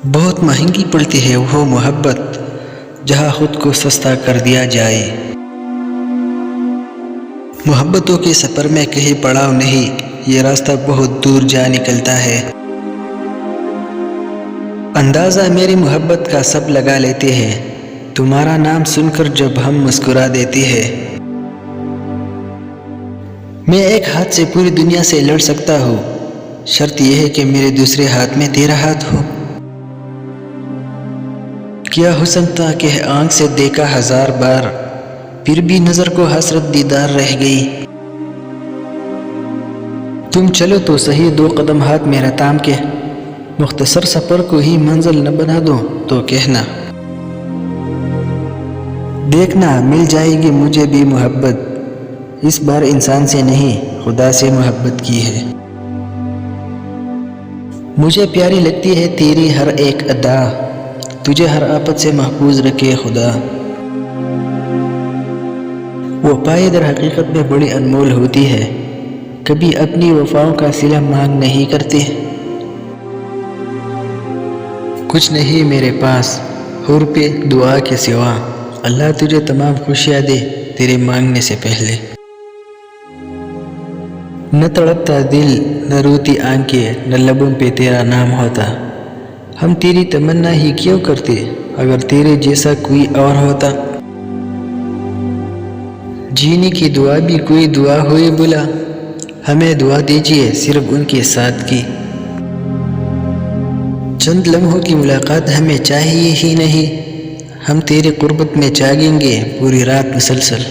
بہت مہنگی پڑتی ہے وہ محبت جہاں خود کو سستا کر دیا جائے۔ محبتوں کے سفر میں کہیں پڑاؤ نہیں، یہ راستہ بہت دور جا نکلتا ہے۔ اندازہ میری محبت کا سب لگا لیتے ہیں، تمہارا نام سن کر جب ہم مسکرا دیتے ہیں۔ میں ایک ہاتھ سے پوری دنیا سے لڑ سکتا ہوں، شرط یہ ہے کہ میرے دوسرے ہاتھ میں تیرا ہاتھ ہو۔ کیا حسن تھا کہ آنکھ سے دیکھا ہزار بار، پھر بھی نظر کو حسرت دیدار رہ گئی۔ تم چلو تو صحیح 2 قدم ہاتھ میرا تام کے، مختصر سفر کو ہی منزل نہ بنا دو تو کہنا۔ دیکھنا مل جائے گی مجھے بھی محبت، اس بار انسان سے نہیں خدا سے محبت کی ہے۔ مجھے پیاری لگتی ہے تیری ہر ایک ادا، تجھے ہر آفت سے محفوظ رکھے خدا۔ وہ پائے در حقیقت میں بڑی انمول ہوتی ہے، کبھی اپنی وفاؤں کا صلہ مانگ نہیں کرتے۔ کچھ نہیں میرے پاس حور پہ دعا کے سوا، اللہ تجھے تمام خوشیاں دے تیرے مانگنے سے پہلے۔ نہ تڑپتا دل نہ روتی آنکھیں، نہ لبوں پہ تیرا نام ہوتا، ہم تیری تمنا ہی کیوں کرتے اگر تیرے جیسا کوئی اور ہوتا۔ جینے کی دعا بھی کوئی دعا ہوئی بلا، ہمیں دعا دیجیے صرف ان کے ساتھ کی۔ چند لمحوں کی ملاقات ہمیں چاہیے ہی نہیں، ہم تیری قربت میں جاگیں گے پوری رات مسلسل۔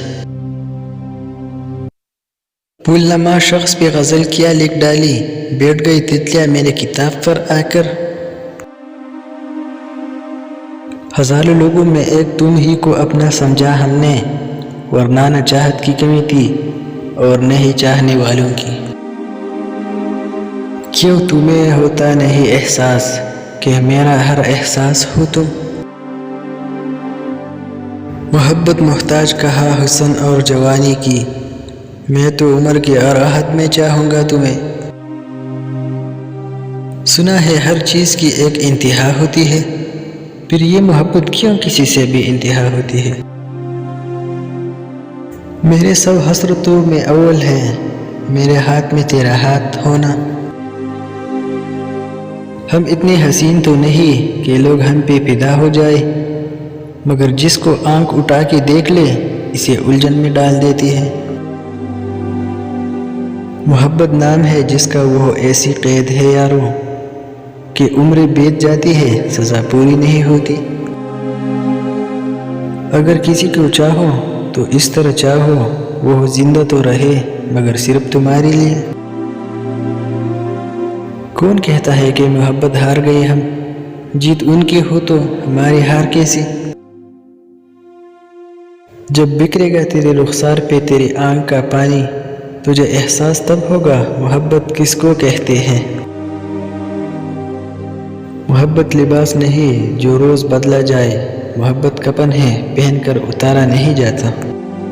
پھولنما شخص پہ غزل کیا لکھ ڈالی، بیٹھ گئی تتلیاں میرے کتاب پر آ کر۔ ہزاروں لوگوں میں ایک تم ہی کو اپنا سمجھا ہم نے، ورنہ نہ چاہت کی کمی تھی اور نہ ہی چاہنے والوں کی۔ کیوں تمہیں ہوتا نہیں احساس کہ میرا ہر احساس ہو تم؟ محبت محتاج کہا حسن اور جوانی کی، میں تو عمر کے راحت میں چاہوں گا تمہیں۔ سنا ہے ہر چیز کی ایک انتہا ہوتی ہے، پھر یہ محبت کیوں کسی سے بھی انتہا ہوتی ہے؟ میرے سب حسرتوں میں اول ہے میرے ہاتھ میں تیرا ہاتھ ہونا۔ ہم اتنے حسین تو نہیں کہ لوگ ہم پہ فدا ہو جائے، مگر جس کو آنکھ اٹھا کے دیکھ لے اسے الجھن میں ڈال دیتی ہے۔ محبت نام ہے جس کا وہ ایسی قید ہے یارو، کہ عمریں بیت جاتی ہے سزا پوری نہیں ہوتی۔ اگر کسی کو چاہو تو اس طرح چاہو وہ زندہ تو رہے مگر صرف تمہارے لیے۔ کون کہتا ہے کہ محبت ہار گئی ہم، جیت ان کی ہو تو ہماری ہار کیسی؟ جب بکھرے گا تیرے رخسار پہ تیری آنکھ کا پانی، تجھے احساس تب ہوگا محبت کس کو کہتے ہیں۔ محبت لباس نہیں جو روز بدلا جائے، محبت کفن ہے پہن کر اتارا نہیں جاتا۔